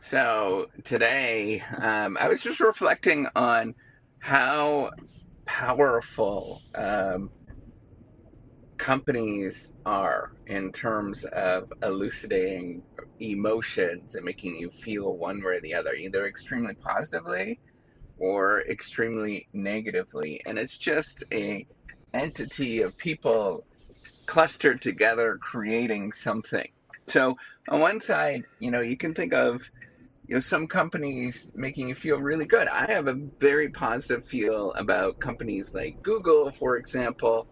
So today, I was just reflecting on how powerful companies are in terms of elucidating emotions and making you feel one way or the other, either extremely positively or extremely negatively. And it's just a entity of people clustered together creating something. So on one side, you can think of some companies making you feel really good. I have a very positive feel about companies like Google, for example.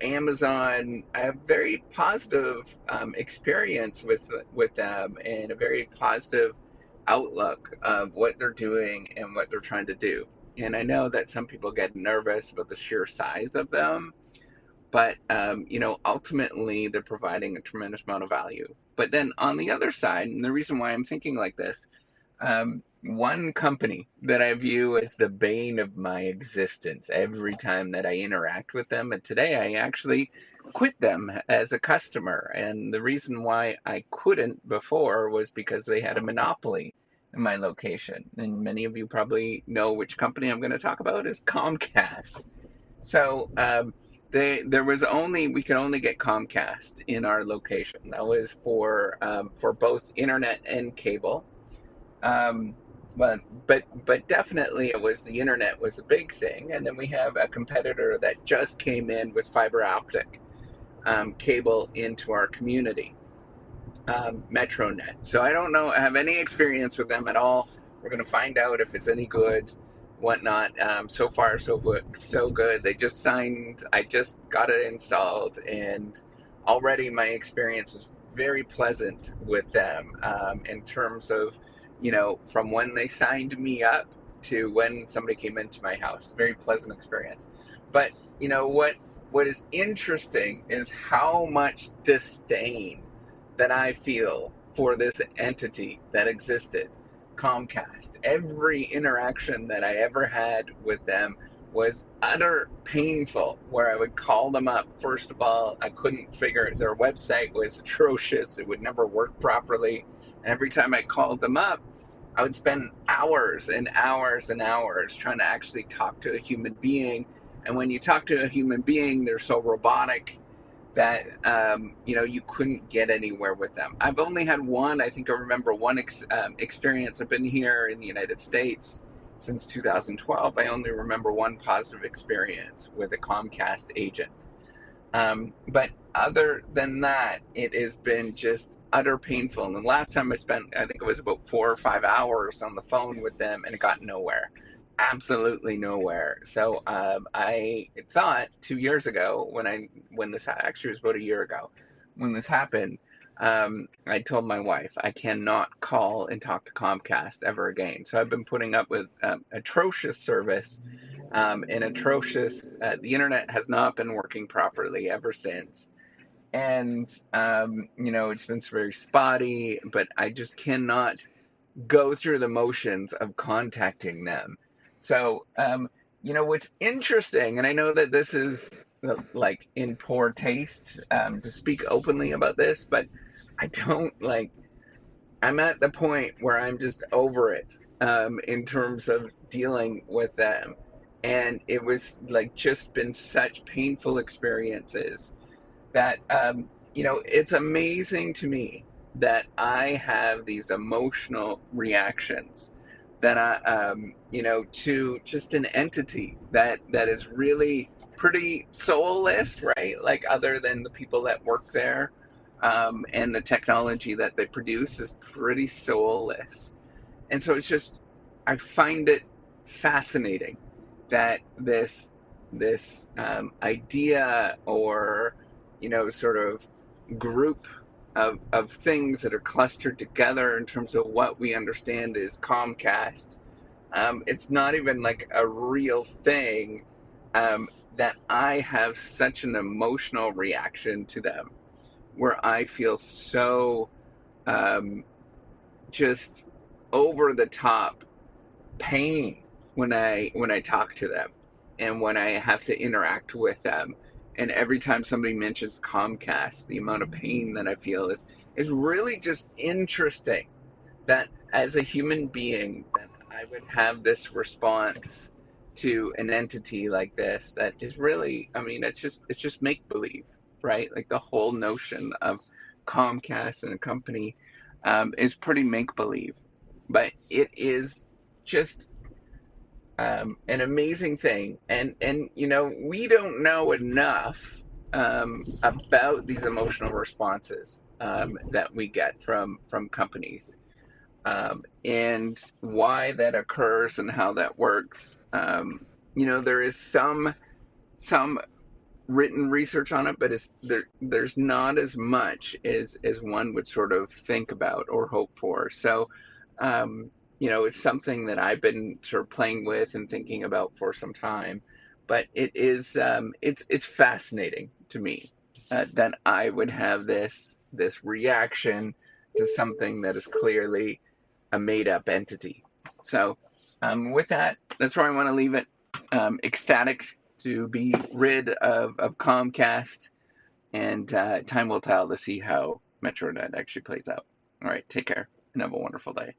Amazon. I have very positive experience with them and a very positive outlook of what they're doing and what they're trying to do. And I know that some people get nervous about the sheer size of them, but ultimately they're providing a tremendous amount of value. But then on the other side, and the reason why I'm thinking like this, one company that I view as the bane of my existence every time that I interact with them, and today I actually quit them as a customer. And the reason why I couldn't before was because they had a monopoly in my location. And many of you probably know which company I'm going to talk about is Comcast. So there was only we could only get Comcast in our location. That was for both internet and cable. Um, but definitely it was the internet was a big thing, and then we have a competitor that just came in with fiber optic cable into our community, MetroNet. So I don't know, I have any experience with them at all. We're going to find out if it's any good, whatnot. So far, so good. They just signed. I just got it installed, and already my experience was very pleasant with them in terms of, from when they signed me up to when somebody came into my house. Very pleasant experience. But what is interesting is how much disdain that I feel for this entity that existed, Comcast. Every interaction that I ever had with them was utter painful, where I would call them up. First of all, I couldn't figure it. Their website was atrocious. It would never work properly. And every time I called them up, I would spend hours and hours and hours trying to actually talk to a human being. And when you talk to a human being, they're so robotic that you couldn't get anywhere with them. I've only had one. I think I remember one experience. I've been here in the United States since 2012. I only remember one positive experience with a Comcast agent. But other than that, it has been just utter painful. And the last time I spent, I think it was about 4 or 5 hours on the phone with them, and it got nowhere. Absolutely nowhere. So I thought 2 years ago when this actually was about a year ago when this happened, I told my wife I cannot call and talk to Comcast ever again. So I've been putting up with atrocious service and atrocious. The internet has not been working properly ever since, and it's been very spotty. But I just cannot go through the motions of contacting them. So, what's interesting, and I know that this is like in poor taste to speak openly about this, but I don't like, I'm at the point where I'm just over it in terms of dealing with them. And it was like just been such painful experiences that it's amazing to me that I have these emotional reactions that to just an entity that is really pretty soulless, right? Like other than the people that work there, and the technology that they produce is pretty soulless. And so it's just, I find it fascinating that this idea or sort of group of things that are clustered together in terms of what we understand is Comcast. It's not even like a real thing, that I have such an emotional reaction to them, where I feel so um, just over the top pain when I talk to them and when I have to interact with them. And every time somebody mentions Comcast, the amount of pain that I feel is really just interesting. that as a human being, that I would have this response to an entity like this that is really, I mean, it's just make believe, right? Like the whole notion of Comcast and a company is pretty make believe, but it is just an amazing thing. And we don't know enough about these emotional responses that we get from companies, and why that occurs and how that works. There is some written research on it, but there's not as much as one would sort of think about or hope for. So, it's something that I've been sort of playing with and thinking about for some time. But it's fascinating to me that I would have this reaction to something that is clearly a made up entity. So, with that, that's where I want to leave it. Ecstatic to be rid of Comcast, and time will tell to see how MetroNet actually plays out. All right, take care and have a wonderful day.